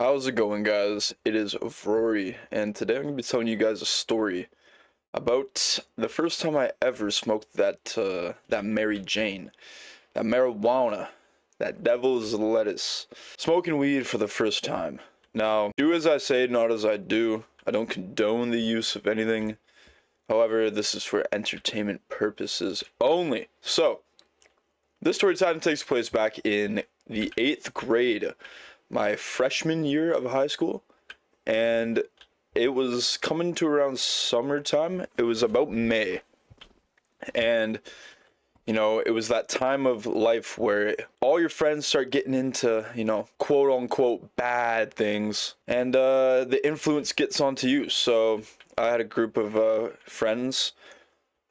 How's it going, guys? It is Rory, and today I'm going to be telling you guys a story about the first time I ever smoked that Mary Jane, that marijuana, that devil's lettuce. Smoking weed for the first time. Now, do as I say, not as I do. I don't condone the use of anything. However, this is for entertainment purposes only. So, this story time takes place back in the 8th grade, my freshman year of high school, and it was coming to around summertime. It was about May, and it was that time of life where all your friends start getting into, quote unquote bad things, and the influence gets onto you. So I had a group of friends,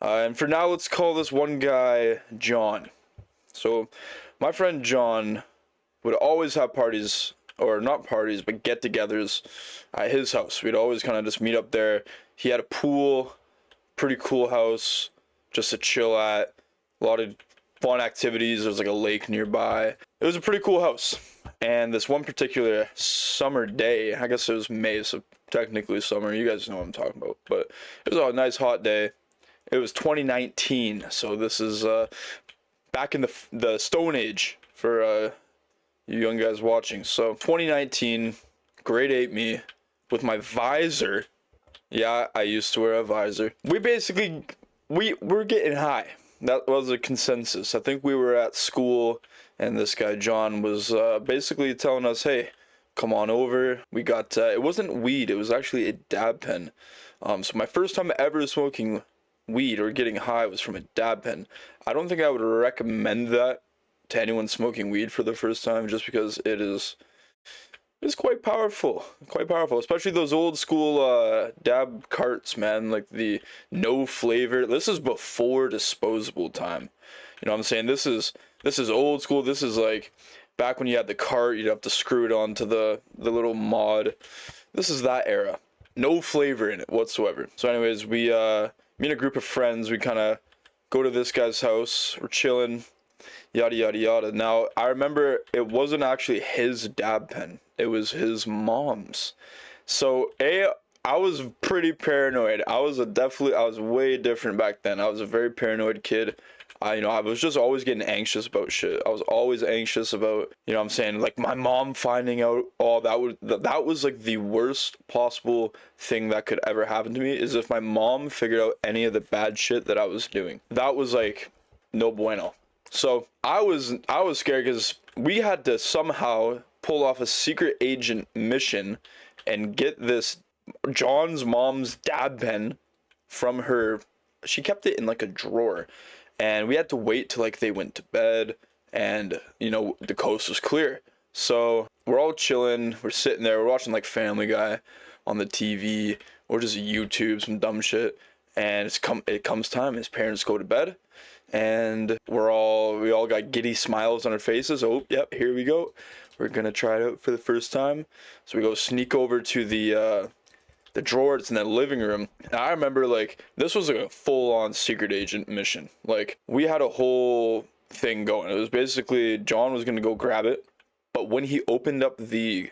and for now, let's call this one guy John. So my friend John would always have parties, or not parties, but get-togethers at his house. We'd always kind of just meet up there. He had a pool, pretty cool house, just to chill at. A lot of fun activities. There was like a lake nearby. It was a pretty cool house. And this one particular summer day, I guess it was May, so technically summer. You guys know what I'm talking about. But it was a nice hot day. It was 2019, so this is back in the Stone Age for you young guys watching. So 2019, grade 8 me, with my visor. Yeah, I used to wear a visor. We're getting high. That was a consensus. I think we were at school, and this guy John was basically telling us, hey, come on over. We got, it wasn't weed, it was actually a dab pen. So my first time ever smoking weed or getting high was from a dab pen. I don't think I would recommend that to anyone smoking weed for the first time, just because it's quite powerful, especially those old school dab carts, man. Like the no flavor. This is before disposable time. You know what I'm saying? This is old school. This is like back when you had the cart, you'd have to screw it onto the little mod. This is that era. No flavor in it whatsoever. So anyways, me and a group of friends, we kind of go to this guy's house. We're chilling, yada yada yada. Now I remember it wasn't actually his dab pen, it was his mom's. So I was pretty paranoid. I was way different back then. I was a very paranoid kid. I was just always getting anxious about shit. I was always anxious about, what I'm saying, like my mom finding out. Oh, that was like the worst possible thing that could ever happen to me, is if my mom figured out any of the bad shit that I was doing. That was like no bueno. So I was scared because we had to somehow pull off a secret agent mission and get this John's mom's dab pen from her. She kept it in like a drawer, and we had to wait till like they went to bed, and the coast was clear. So we're all chilling, we're sitting there, we're watching like Family Guy on the TV, or just YouTube, some dumb shit, and it comes time. His parents go to bed, and we all got giddy smiles on our faces. Oh, yep, here we go. We're gonna try it out for the first time. So we go sneak over to the drawer that's in the living room. And I remember like this was like a full-on secret agent mission. Like we had a whole thing going. It was basically John was gonna go grab it, but when he opened up the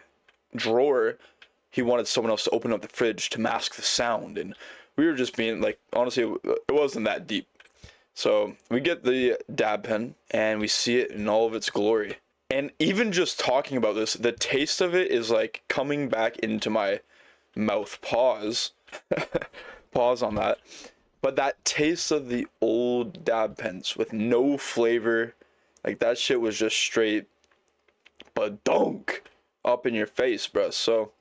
drawer, he wanted someone else to open up the fridge to mask the sound. And we were just being like, honestly, it wasn't that deep. So we get the dab pen and we see it in all of its glory. And even just talking about this, the taste of it is like coming back into my mouth. Pause. Pause on that. But that taste of the old dab pens with no flavor, like that shit was just straight badunk up in your face, bro. So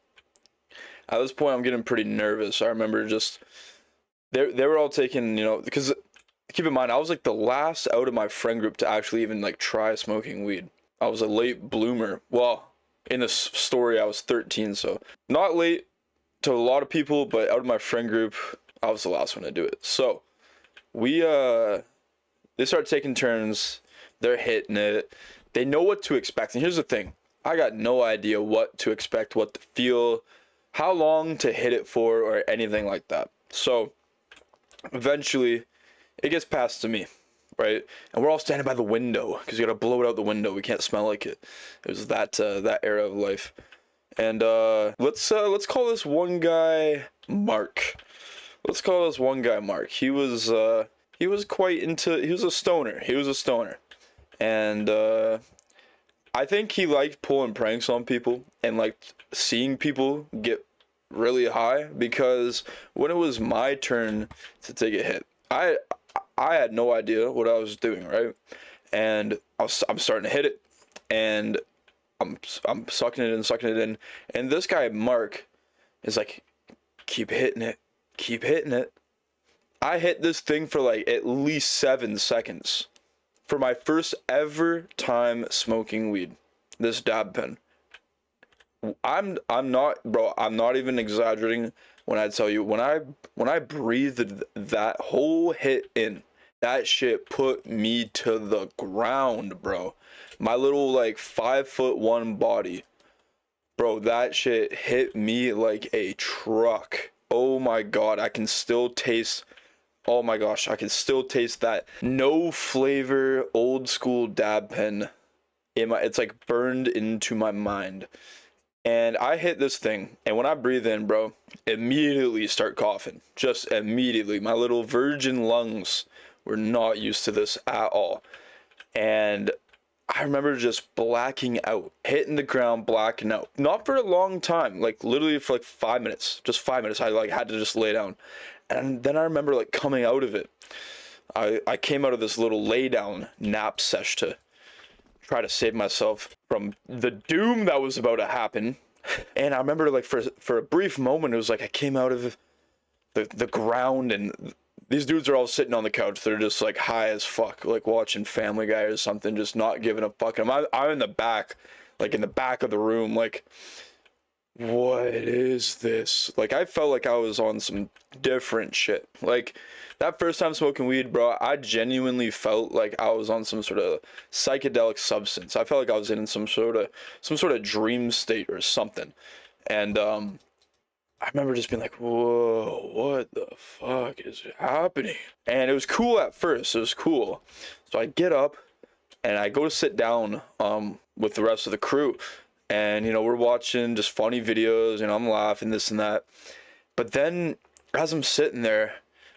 at this point I'm getting pretty nervous. I remember just they were all taking, because keep in mind, I was like the last out of my friend group to actually even like try smoking weed. I was a late bloomer. Well, in this story, I was 13, so not late to a lot of people, but out of my friend group, I was the last one to do it. So they start taking turns. They're hitting it. They know what to expect. And here's the thing. I got no idea what to expect, what to feel, how long to hit it for, or anything like that. So eventually it gets passed to me, right? And we're all standing by the window because you gotta blow it out the window. We can't smell like it. It was that era of life. And let's call this one guy Mark. Let's call this one guy Mark. He was quite into, he was a stoner. He was a stoner. And I think he liked pulling pranks on people and liked seeing people get really high, because when it was my turn to take a hit, I had no idea what I was doing, right? And I'm starting to hit it, and I'm sucking it in, and this guy Mark is like, keep hitting it, keep hitting it. I hit this thing for like at least 7 seconds for my first ever time smoking weed. This dab pen. I'm not, bro. I'm not even exaggerating when I tell you, when I breathed that whole hit in, that shit put me to the ground, bro. My little like 5'1" body, bro. That shit hit me like a truck. Oh my god, I can still taste. Oh my gosh, I can still taste that no flavor old school dab pen in my. It's like burned into my mind. And I hit this thing, and when I breathe in, bro, immediately start coughing. Just immediately. My little virgin lungs were not used to this at all. And I remember just blacking out, hitting the ground, blacking out. Not for a long time, like literally for like 5 minutes. Just 5 minutes. I like had to just lay down. And then I remember like coming out of it. I came out of this little lay down nap sesh to try to save myself from the doom that was about to happen. And I remember like for a brief moment, it was like I came out of the ground, and these dudes are all sitting on the couch. They're just like high as fuck, like watching Family Guy or something, just not giving a fuck. I'm in the back, like in the back of the room, like, what is this? Like, I felt like I was on some different shit. Like, that first time smoking weed, bro, I genuinely felt like I was on some sort of psychedelic substance. I felt like I was in some sort of dream state or something. And I remember just being like, whoa, what the fuck is happening? And it was cool at first. It was cool. So I get up and I go to sit down with the rest of the crew. And, you know, we're watching just funny videos, you know, I'm laughing, this and that. But then as I'm sitting there,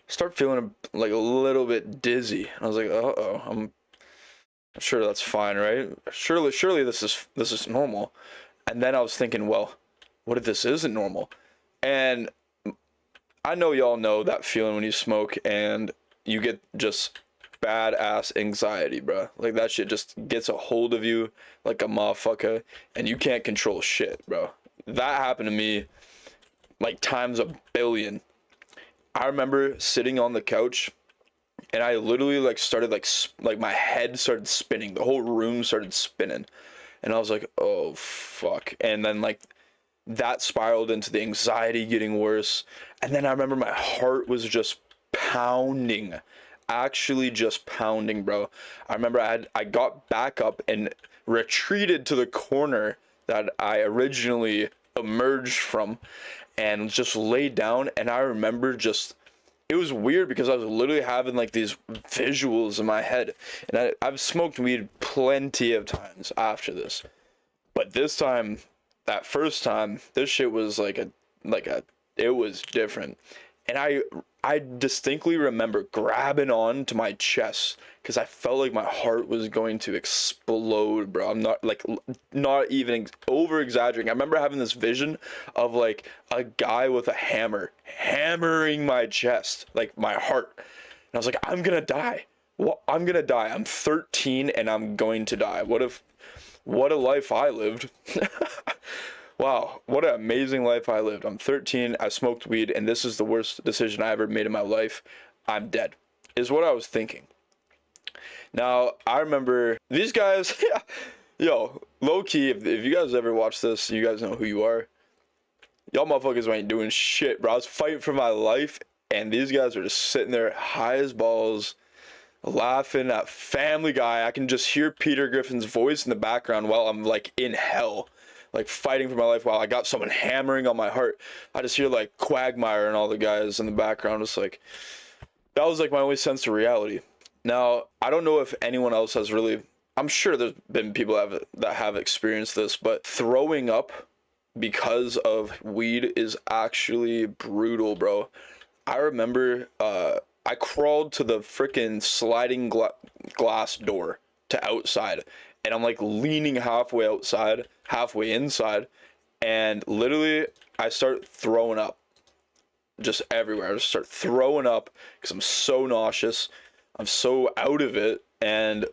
I start feeling like a little bit dizzy. And I was like, uh-oh, I'm sure that's fine, right? Surely this is normal. And then I was thinking, well, what if this isn't normal? And I know y'all know that feeling when you smoke and you get just badass anxiety, bro. Like that shit just gets a hold of you like a motherfucker, and you can't control shit, bro. That happened to me like times a billion. I remember sitting on the couch, and I literally like started like my head started spinning. The whole room started spinning, and I was like, oh fuck. And then like that spiraled into the anxiety getting worse. And then I remember my heart was just pounding, actually just pounding, bro. I remember I got back up and retreated to the corner that I originally emerged from, and just laid down. And I remember just, it was weird because I was literally having like these visuals in my head. And I've smoked weed plenty of times after this, but this time, that first time, this shit was it was different. And I distinctly remember grabbing on to my chest because I felt like my heart was going to explode, bro. I'm not like, not even over exaggerating. I remember having this vision of like a guy with a hammer hammering my chest, like my heart. And I was like, I'm gonna die. Well, I'm gonna die. I'm 13 and I'm going to die. What a life I lived. Wow, what an amazing life I lived. I'm 13, I smoked weed, and this is the worst decision I ever made in my life. I'm dead, is what I was thinking. Now, I remember these guys, yo, low key, if you guys ever watch this, you guys know who you are. Y'all motherfuckers ain't doing shit, bro. I was fighting for my life, and these guys are just sitting there high as balls, laughing at Family Guy. I can just hear Peter Griffin's voice in the background while I'm like in hell, like fighting for my life while I got someone hammering on my heart. I just hear like Quagmire and all the guys in the background. It's like, that was like my only sense of reality. Now, I don't know if anyone else has really, I'm sure there's been people that have experienced this, but throwing up because of weed is actually brutal, bro. I remember I crawled to the freaking sliding glass door to outside, and I'm like leaning halfway outside, halfway inside, and literally I start throwing up just everywhere. I just start throwing up because I'm so nauseous. I'm so out of it. And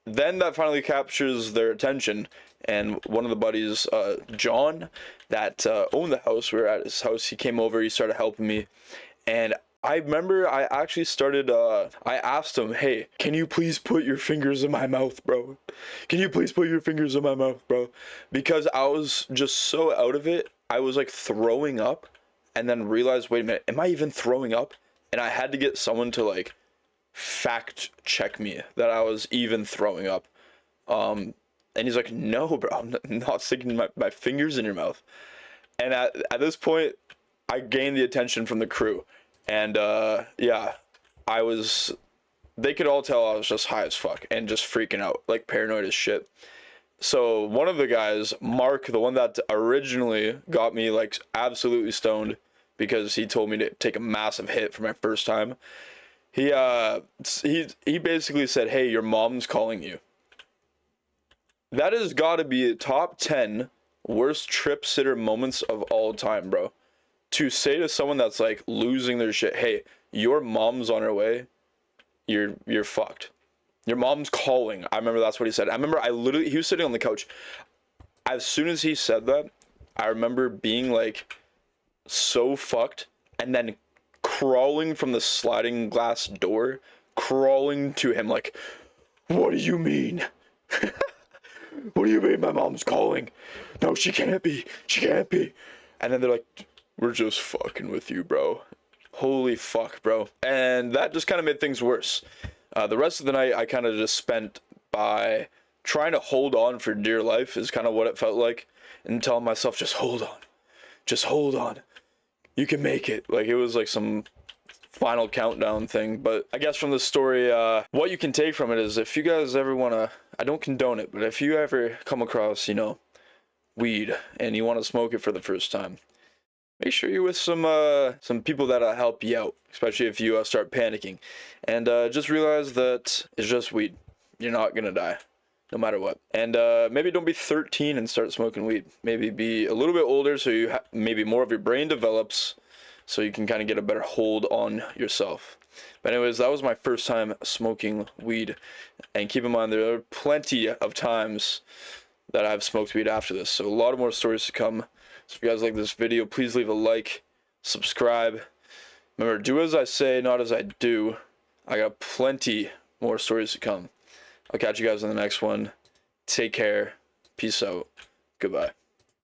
then that finally captures their attention. And one of the buddies, John, that owned the house, we were at his house. He came over, he started helping me. And I remember I actually started, I asked him, hey, can you please put your fingers in my mouth, bro? Can you please put your fingers in my mouth, bro? Because I was just so out of it. I was like throwing up and then realized, wait a minute, am I even throwing up? And I had to get someone to like fact check me that I was even throwing up. And he's like, no, bro, I'm not sticking my fingers in your mouth. And at this point, I gained the attention from the crew. And yeah, they could all tell I was just high as fuck and just freaking out, like paranoid as shit. So one of the guys, Mark, the one that originally got me like absolutely stoned because he told me to take a massive hit for my first time. He basically said, hey, your mom's calling you. That has got to be top 10 worst trip sitter moments of all time, bro. To say to someone that's like losing their shit, hey, your mom's on her way, you're fucked. Your mom's calling. I remember that's what he said. I remember he was sitting on the couch. As soon as he said that, I remember being like so fucked and then crawling from the sliding glass door, crawling to him like, what do you mean? What do you mean my mom's calling? No, she can't be. She can't be. And then they're like, we're just fucking with you, bro. Holy fuck, bro. And that just kind of made things worse. The rest of the night, I kind of just spent by trying to hold on for dear life is kind of what it felt like. And telling myself, just hold on. Just hold on. You can make it. Like, it was like some final countdown thing. But I guess from the story, what you can take from it is if you guys ever want to, I don't condone it, but if you ever come across, you know, weed and you want to smoke it for the first time, make sure you're with some people that'll help you out, especially if you start panicking. And just realize that it's just weed. You're not gonna die, no matter what. And maybe don't be 13 and start smoking weed. Maybe be a little bit older so you maybe more of your brain develops, so you can kind of get a better hold on yourself. But anyways, that was my first time smoking weed. And keep in mind, there are plenty of times that I've smoked weed after this. So a lot of more stories to come. So if you guys like this video, please leave a like, subscribe. Remember, do as I say, not as I do. I got plenty more stories to come. I'll catch you guys in the next one. Take care. Peace out. Goodbye.